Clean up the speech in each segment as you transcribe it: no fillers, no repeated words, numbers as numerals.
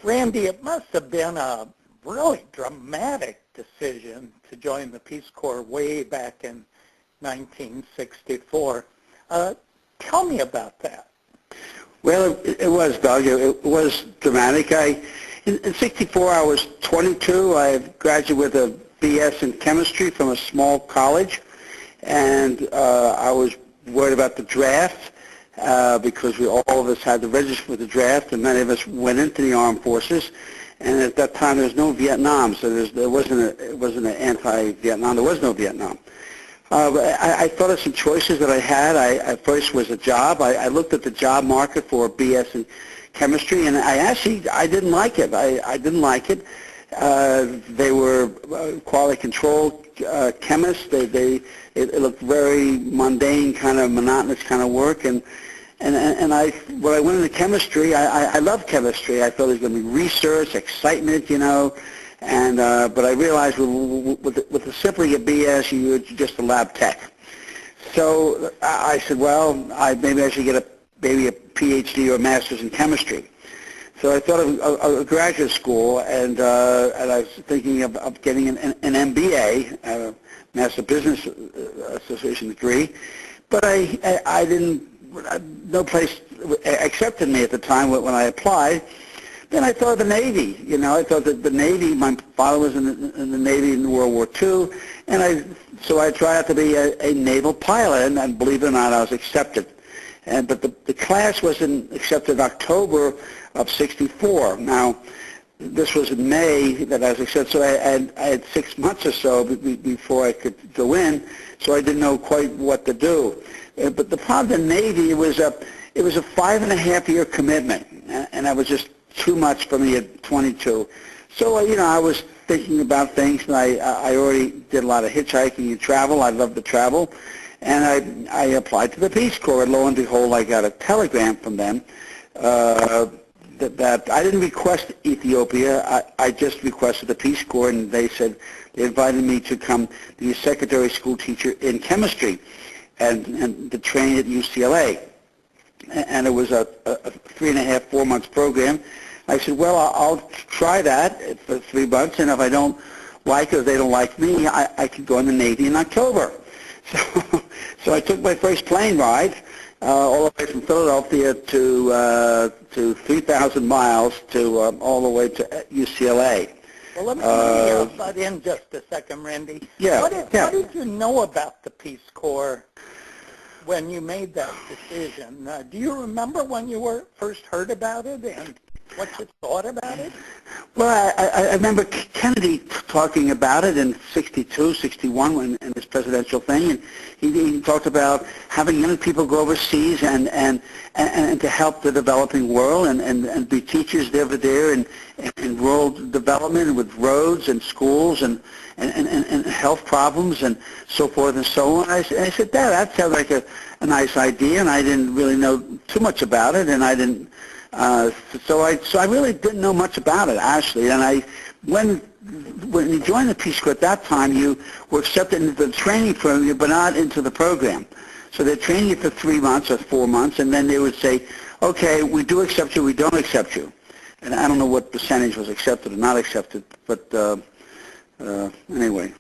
Randy, it must have been a really dramatic decision to join the Peace Corps way back in 1964. Tell me about that. Well, it was, Doug. It was dramatic. In 64, I was 22. I graduated with a BS in chemistry from a small college, and I was worried about the draft because all of us had to register for the draft, and many of us went into the armed forces. And at that time, there was no Vietnam, so it wasn't an anti-Vietnam. There was no Vietnam. But I thought of some choices that I had. I first was a job. I looked at the job market for BS in chemistry, and I didn't like it. I didn't like it. They were quality control chemists. It looked very mundane, kind of monotonous kind of work. And when I went into chemistry, I loved chemistry. I thought there was going to be research, excitement, you know. And but I realized with the simply a BS, you're just a lab tech. So I said, well, maybe I should get a PhD or a master's in chemistry. So I thought of a graduate school, and I was thinking of getting an MBA, Master Business Association degree. But I didn't. No place accepted me at the time when I applied. Then I thought of the Navy. You know, I thought that the Navy. My father was in the Navy in World War II, and so I tried out to be a naval pilot, and believe it or not, I was accepted. But the class wasn't accepted in October of '64. Now, this was in May that I was accepted, so I had 6 months or so before I could go in, so I didn't know quite what to do. But the problem in the Navy, it was a 5.5-year commitment, and that was just too much for me at 22. So, you know, I was thinking about things, and I already did a lot of hitchhiking and travel. I love to travel. And I applied to the Peace Corps, and lo and behold, I got a telegram from them that I didn't request Ethiopia. I just requested the Peace Corps, and they said they invited me to come be a secondary school teacher in chemistry and to train at UCLA. And it was a 3.5, 4 month program. I said, well, I'll try that for 3 months, and if I don't like it or they don't like me, I could go in the Navy in October. So I took my first plane ride all the way from Philadelphia to 3,000 miles to all the way to UCLA. Well, let me butt in just a second, Randy. Yeah. What did you know about the Peace Corps when you made that decision? Do you remember when you first heard about it and what you thought about it? Well, I remember Kennedy talking about it in '62, '61 in his presidential thing, and he talked about having young people go overseas and to help the developing world and be teachers over there in rural development with roads and schools and health problems and so forth and so on. I said, Dad, that sounds like a nice idea, and I didn't really know too much about it, and I didn't. So I really didn't know much about it, actually. And when you joined the Peace Corps at that time, you were accepted into the training program, but not into the program. So they trained you for 3 months or 4 months, and then they would say, okay, we do accept you, we don't accept you. And I don't know what percentage was accepted or not accepted, but anyway.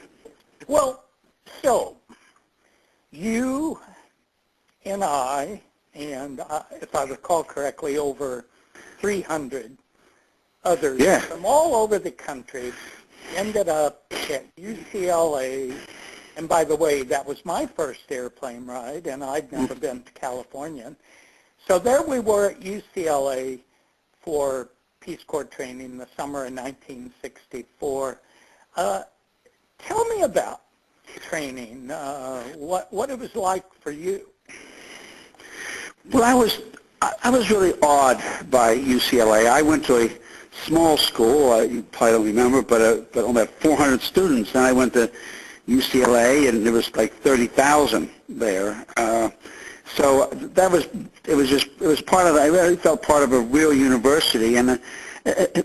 Well, so you and I, and if I recall correctly, over 300 others from all over the country ended up at UCLA. And by the way, that was my first airplane ride, and I'd never been to California. So there we were at UCLA for Peace Corps training in the summer of 1964. Tell me about training, what it was like for you. Well, I was really awed by UCLA. I went to a small school. You probably don't remember, but only about 400 students. And I went to UCLA, and there was like 30,000 there. So it was part of. I really felt part of a real university, and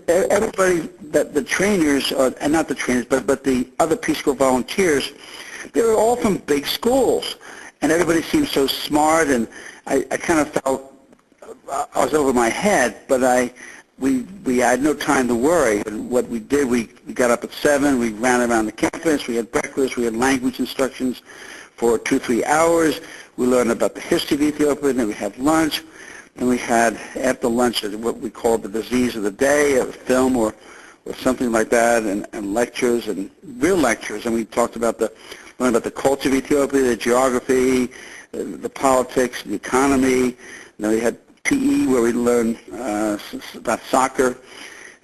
everybody, the trainers, and not the trainers, but the other Peace Corps volunteers, they were all from big schools, and everybody seemed so smart, and I kind of felt I was over my head, but we had no time to worry. What we did, we got up at 7, we ran around the campus, we had breakfast, we had language instructions for 2-3 hours. We learned about the history of Ethiopia, and then we had lunch, and we had, after lunch, what we called the disease of the day, a film or something like that, and lectures, and real lectures, and we talked about learned about the culture of Ethiopia, the geography, the politics, the economy. And then we had PE, where we learned about soccer,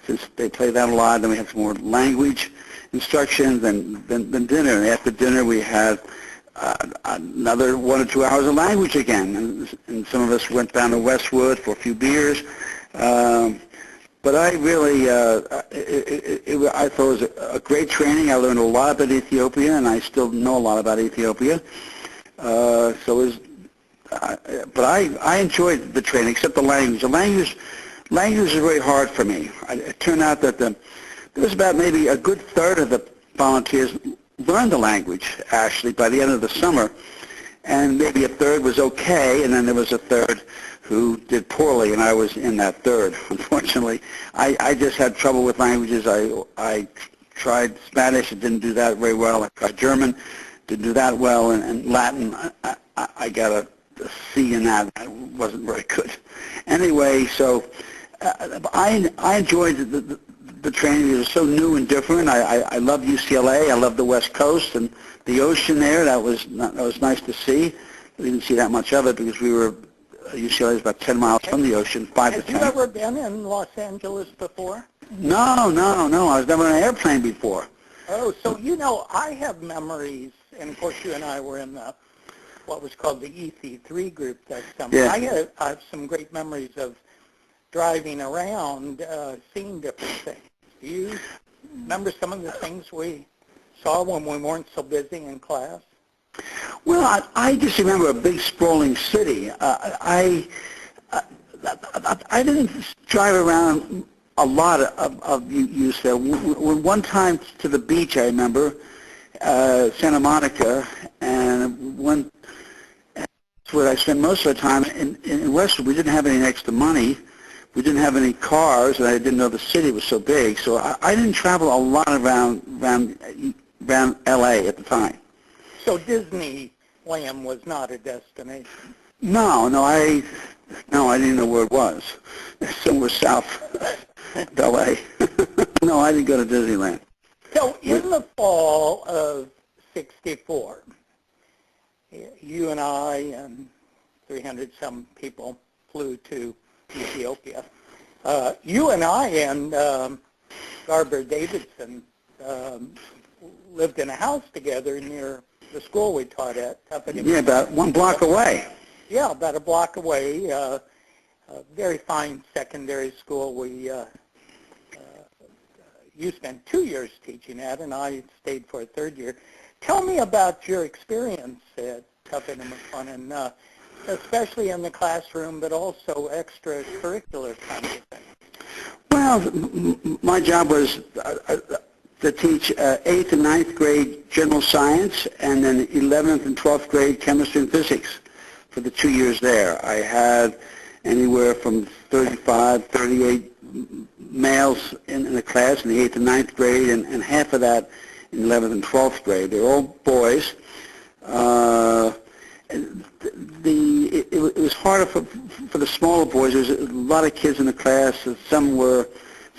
since they play that a lot. Then we had some more language instructions, and then dinner. And after dinner, we had another 1 or 2 hours of language again. And some of us went down to Westwood for a few beers. But I really, I thought it was a great training. I learned a lot about Ethiopia, and I still know a lot about Ethiopia. So it was, but I enjoyed the training, except the language. The language is very hard for me. It turned out that there was about maybe a good third of the volunteers learned the language, actually, by the end of the summer. And maybe a third was okay, and then there was a third who did poorly, and I was in that third, unfortunately. I just had trouble with languages. I tried Spanish, it didn't do that very well. I tried German, didn't do that well, and Latin, I got a C in that. It wasn't very good. Anyway, so I enjoyed the training. It was so new and different. I love UCLA. I love the West Coast and the ocean there. That was nice to see. We didn't see that much of it because UCLA is about 10 miles from the ocean, 5 to 10. Have you ever been in Los Angeles before? No. I was never on an airplane before. Oh, so I have memories, and of course you and I were in what was called the EC3 group that summer. Yeah. I have some great memories of driving around, seeing different things. Do you remember some of the things we saw when we weren't so busy in class? Well, I just remember a big sprawling city. I didn't drive around a lot of you said. One time to the beach, I remember, Santa Monica, and that's where I spent most of the time. In Westwood, we didn't have any extra money. We didn't have any cars, and I didn't know the city was so big. So I didn't travel a lot around L.A. at the time. So Disneyland was not a destination? No, I didn't know where it was. Somewhere south of L.A. No, I didn't go to Disneyland. So in the fall of '64, you and I and 300-some people flew to Ethiopia. You and I and Barbara Davidson lived in a house together near the school we taught at. Yeah, about 1 block away. Yeah, about a block away. A very fine secondary school. You spent 2 years teaching at, and I stayed for a 3rd year. Tell me about your experience at Tuffin and McLennan, especially in the classroom, but also extracurricular kinds of things. Well, my job was to teach 8th and 9th grade general science, and then 11th and 12th grade chemistry and physics for the 2 years there. I had anywhere from 35, 38 males in the class in the 8th and 9th grade, and half of that in 11th and 12th grade. They were all boys. It was harder for the smaller boys. There was a lot of kids in the class. Some were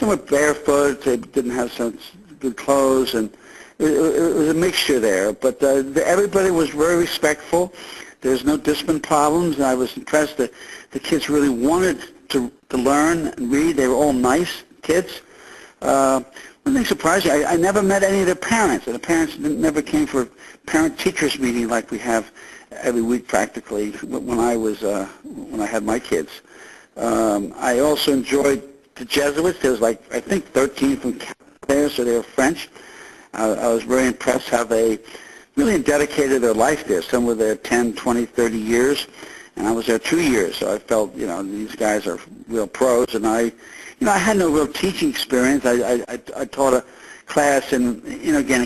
barefoot. They didn't have some good clothes, and it was a mixture there. But everybody was very respectful. There was no discipline problems, and I was impressed that the kids really wanted to learn and read. They were all nice kids. One thing surprising, I never met any of their parents, and the parents never came for a parent-teachers meeting like we have every week practically when I had my kids. I also enjoyed the Jesuits. There was I think 13 from there, so they were French. I was very impressed how they really dedicated their life there. Some were there 10, 20, 30 years, and I was there 2 years, so I felt, these guys are real pros, and I had no real teaching experience. I taught a class in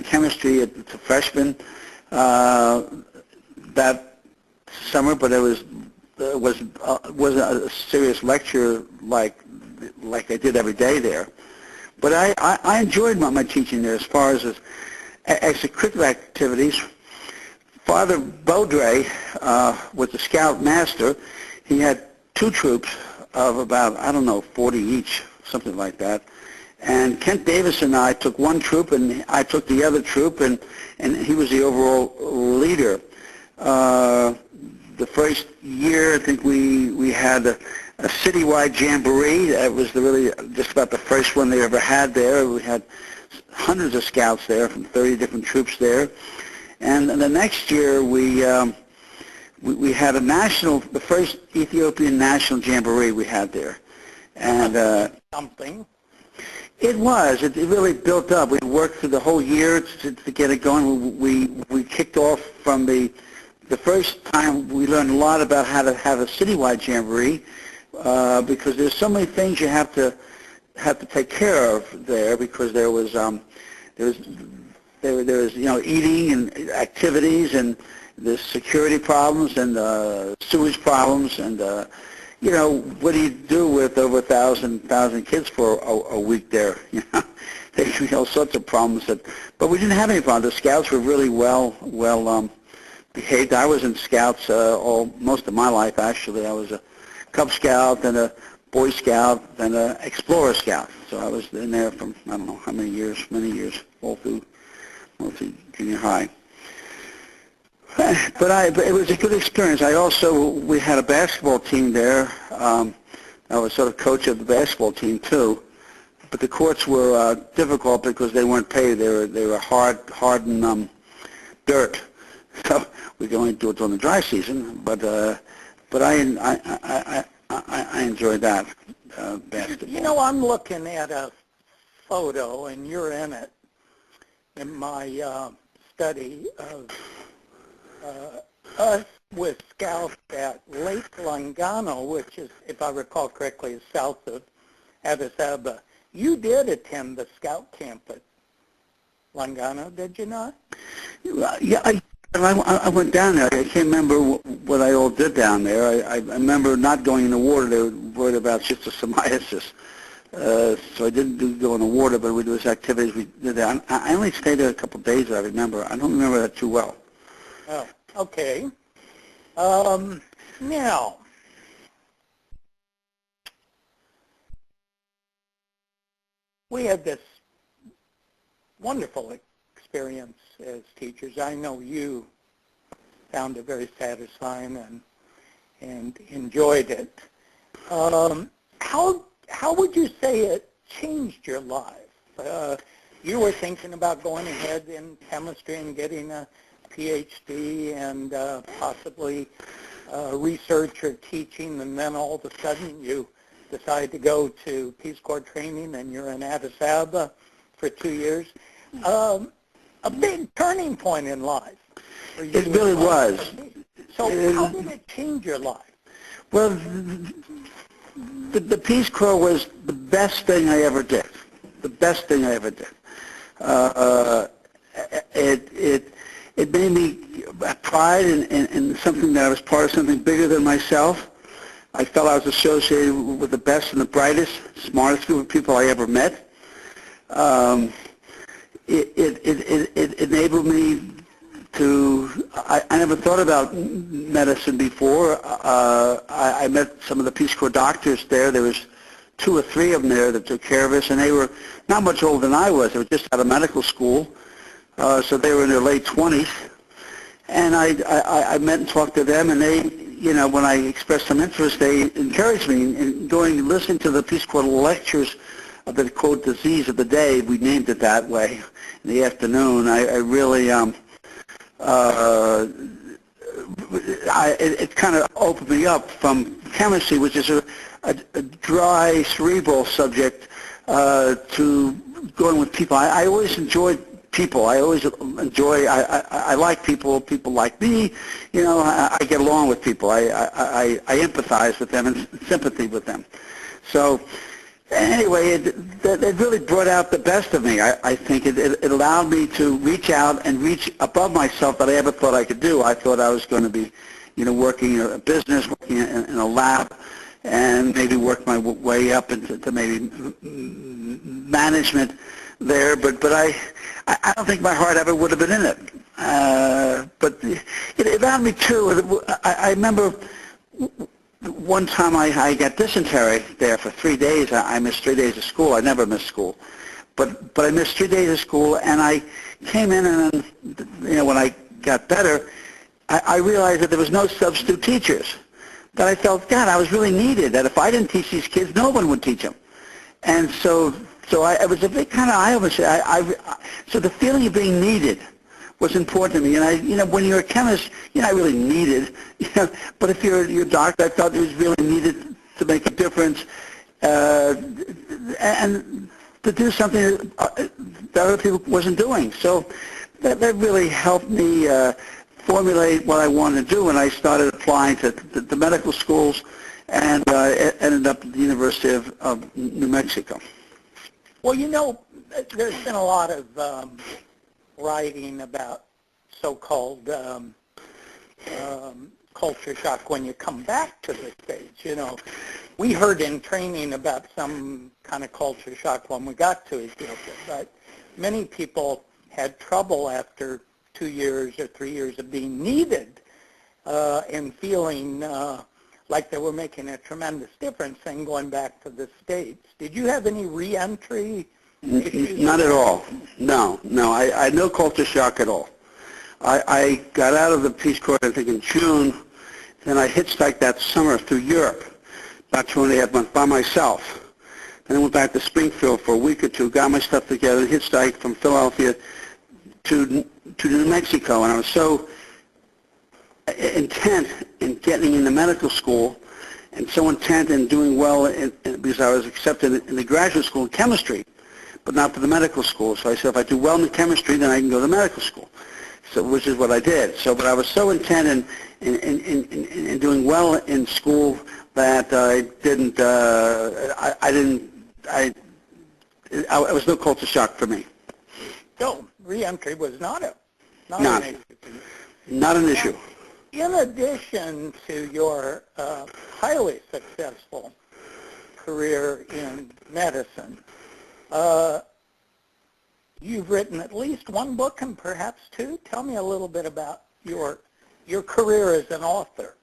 chemistry to freshmen that summer, but it wasn't a serious lecture like like I did every day there. But I enjoyed my teaching there as far as extracurricular activities. Father Beaudre was the scout master. He had 2 troops of about, I don't know, 40 each, something like that. And Kent Davis and I took 1 troop, and I took the other troop, and he was the overall leader. The first year, I think we had a citywide jamboree. That was really just about the first one they ever had there. We had hundreds of scouts there from 30 different troops there. And the next year, we had the first Ethiopian national jamboree we had there. And something. It was. It really built up. We worked through the whole year to get it going. We kicked off from the first time. We learned a lot about how to have a citywide jamboree because there's so many things you have to take care of there, because there was eating and activities, and the security problems, and sewage problems, and what do you do with over 1,000 kids for a week there? There could be all sorts of problems. But we didn't have any problems. The scouts were really well behaved. I was in scouts most of my life, actually. I was a Cub Scout, and a Boy Scout, and an Explorer Scout. So I was in there from, I don't know how many years, all through junior high. But it was a good experience. We had a basketball team there. I was sort of coach of the basketball team too. But the courts were difficult because they weren't paved. They were hardened dirt. So we could only do it during the dry season. But I enjoyed that basketball. I'm looking at a photo, and you're in it, in my study of us with scouts at Lake Langano, which is, if I recall correctly, is south of Addis Ababa. You did attend the scout camp at Langano, did you not? Yeah, I went down there. I can't remember what I all did down there. I remember not going in the water. They were worried about schistosomiasis. So I didn't go in the water, but we did activities we did there. I only stayed there a couple of days, I remember. I don't remember that too well. Oh, okay. Now, we had this wonderful experience as teachers. I know you found it very satisfying and enjoyed it. How would you say it changed your life? You were thinking about going ahead in chemistry and getting a PhD and possibly research or teaching, and then all of a sudden you decide to go to Peace Corps training, and you're in Addis Ababa for 2 years. A big turning point in life for you. It really was. So how did it change your life? Well, the Peace Corps was the best thing I ever did. The best thing I ever did. It made me pride in something that I was part of something bigger than myself. I felt I was associated with the best and the brightest, smartest group of people I ever met. It enabled me to, I never thought about medicine before. I met some of the Peace Corps doctors there. There was 2 or 3 of them there that took care of us, and they were not much older than I was. They were just out of medical school, so they were in their late 20s. And I met and talked to them, and they, when I expressed some interest, they encouraged me in listening to the Peace Corps lectures of the, quote, disease of the day. We named it that way in the afternoon. I really, it kind of opened me up from chemistry, which is a dry, cerebral subject, to going with people. I always enjoyed people. I always enjoy, I like people. People like me. I get along with people. I empathize with them and sympathy with them. So anyway, it really brought out the best of me. I think it allowed me to reach out and reach above myself that I ever thought I could do. I thought I was going to be, working in a business, working in a lab, and maybe work my way up into maybe management there. But I don't think my heart ever would have been in it. But it allowed me too. I remember one time I got dysentery there for 3 days. I missed 3 days of school. I never missed school. But I missed 3 days of school, and I came in, and when I got better, I realized that there was no substitute teachers. That I felt, God, I was really needed. That if I didn't teach these kids, no one would teach them. And so it was a big kind of eye-opener. So the feeling of being needed was important to me. And when you're a chemist, you're not really needed. But if you're a doctor, I felt it was really needed to make a difference, and to do something that other people wasn't doing. So that really helped me formulate what I wanted to do, and I started applying to the medical schools, and ended up at the University of New Mexico. Well, there's been a lot of writing about so-called culture shock when you come back to the States. We heard in training about some kind of culture shock when we got to Ethiopia, but many people had trouble after 2 years or 3 years of being needed and feeling like they were making a tremendous difference and going back to the States. Did you have any re-entry issues? Not at all. No. I had no culture shock at all. I got out of the Peace Corps, I think, in June. Then I hitchhiked that summer through Europe, about 2.5 months by myself. Then I went back to Springfield for a week or two, got my stuff together, and hitchhiked from Philadelphia to New Mexico. And I was so intent in getting into medical school, and so intent in doing well because I was accepted in the graduate school in chemistry, but not for the medical school. So I said, if I do well in the chemistry, then I can go to medical school. So, which is what I did. But I was so intent in doing well in school that it was no culture shock for me. So re-entry was not an issue. Not an issue. In addition to your highly successful career in medicine, you've written at least one book and perhaps two. Tell me a little bit about your career as an author.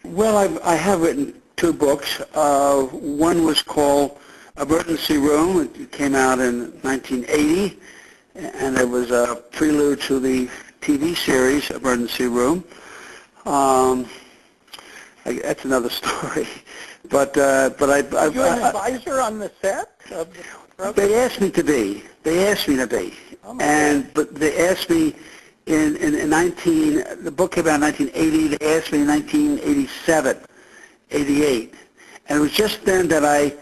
Well, I have written 2 books. One was called Emergency Room. It came out in 1980, and it was a prelude to the TV series Emergency Room. That's another story. But Were you an advisor on the set of the program? They asked me to be. Oh, But they asked me in the book came out in 1980. They asked me in 1987, 88. And it was just then that I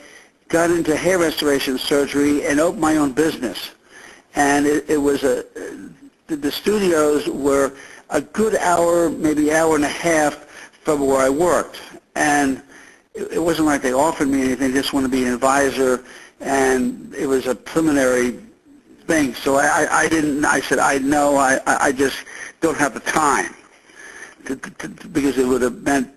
got into hair restoration surgery and opened my own business. And it was the studios were a good hour, maybe hour and a half from where I worked. And it wasn't like they offered me anything. They just wanted to be an advisor, and it was a preliminary thing. So I didn't. I said, I just don't have the time because it would have meant,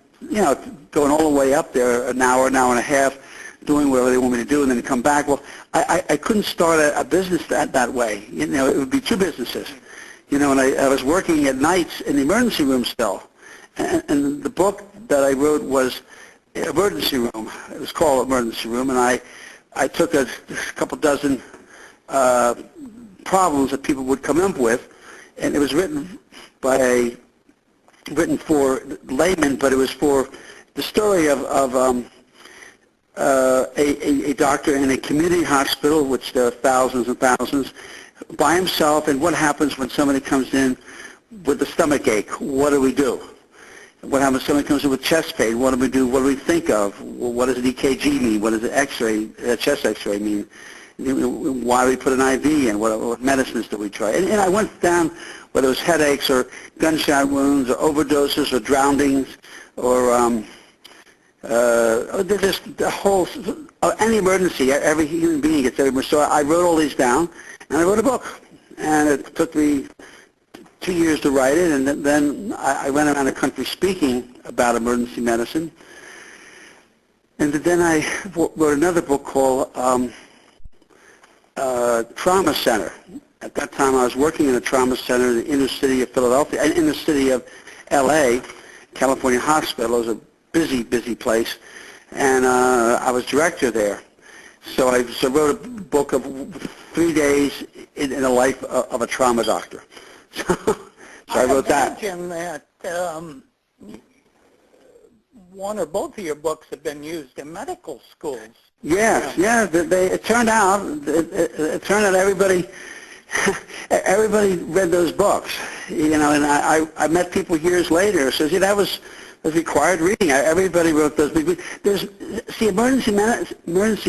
going all the way up there, an hour and a half, doing whatever they want me to do, and then come back. Well, I couldn't start a business that way. It would be 2 businesses. And I was working at nights in the emergency room still. And the book that I wrote was Emergency Room. It was called Emergency Room, and I took a couple dozen problems that people would come up with, and it was written for laymen, but it was for the story of a doctor in a community hospital, which there are thousands and thousands, by himself, and what happens when somebody comes in with a stomach ache. What do we do? What happens when somebody comes in with chest pain? What do we do? What do we think of? What does an EKG mean? What does an X-ray, chest X-ray mean? Why do we put an IV in? What medicines do we try? And I went down whether it was headaches or gunshot wounds or overdoses or drownings or just the whole, any emergency. Every human being gets every emergency. So I wrote all these down, and I wrote a book. And it took me 2 years to write it, and then I went around the country speaking about emergency medicine. And then I wrote another book called Trauma Center. At that time, I was working in a trauma center in the inner city of Philadelphia, in the city of L.A., California Hospital. It was a busy, busy place, and I was director there. So I wrote a book of 3 days in the life of a trauma doctor. So I wrote that. I imagine that one or both of your books have been used in medical schools. Yes, yeah. It turned out everybody read those books. You know, and I met people years later who says, yeah, that was required reading. Everybody wrote those. See, emergency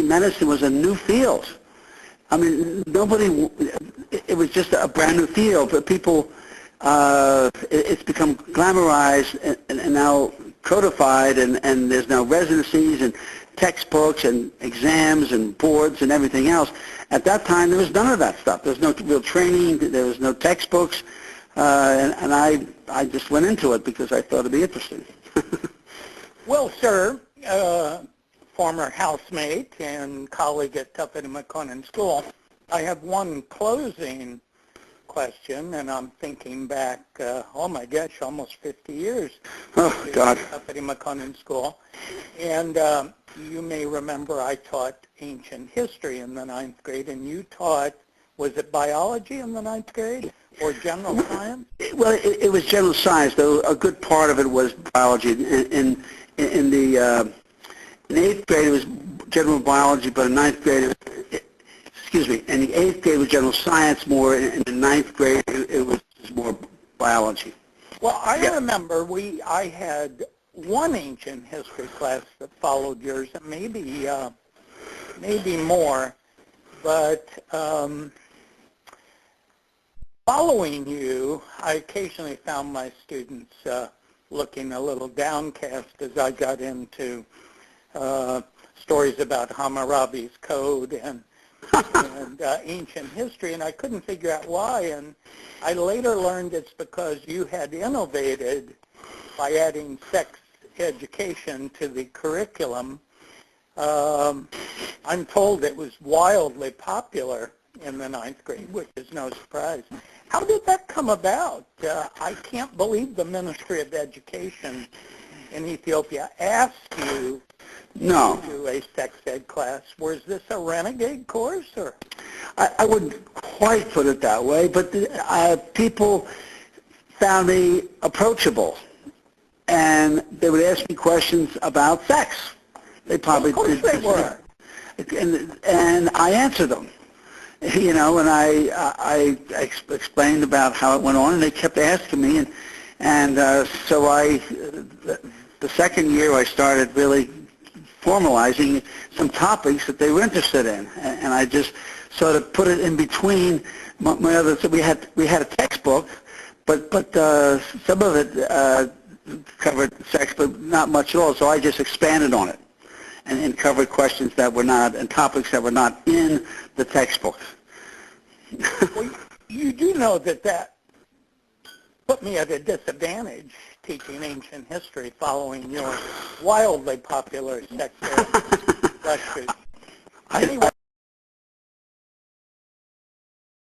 medicine was a new field. I mean, it was just a brand new field, but people, it's become glamorized and now codified, and there's now residencies and textbooks and exams and boards and everything else. At that time, there was none of that stuff. There was no real training. There was no textbooks, and I just went into it because I thought it'd be interesting. Well, sir, former housemate and colleague at Tuffet and McConan School, I have one closing question, and I'm thinking back, oh my gosh, almost 50 years. Oh, God. Tuffet and McConan School. And you may remember I taught ancient history in the 9th grade, and you taught, was it biology in the 9th grade or general science? Well, it was general science, though a good part of it was biology. In the 8th grade, it was general biology, but in 9th grade, in the 8th grade, it was general science more. In the 9th grade, it was more biology. Well, I remember I had one ancient history class that followed yours, and maybe more, but following you, I occasionally found my students looking a little downcast as I got into stories about Hammurabi's code and ancient history, and I couldn't figure out why. And I later learned it's because you had innovated by adding sex education to the curriculum. I'm told it was wildly popular in the 9th grade, which is no surprise. How did that come about? I can't believe the Ministry of Education in Ethiopia asked you to do a sex ed class. Was this a renegade course, or? I wouldn't quite put it that way, but people found me approachable, and they would ask me questions about sex. They probably of course they were. And I answered them. You know, and I explained about how it went on, and they kept asking me, and so the second year I started really formalizing some topics that they were interested in, and I just sort of put it in between my other. So we had a textbook, but some of it covered sex, but not much at all. So I just expanded on it and covered questions that were not, and topics that were not in the textbook. Well, you do know that put me at a disadvantage teaching ancient history following your wildly popular sex ed lectures. Anyway,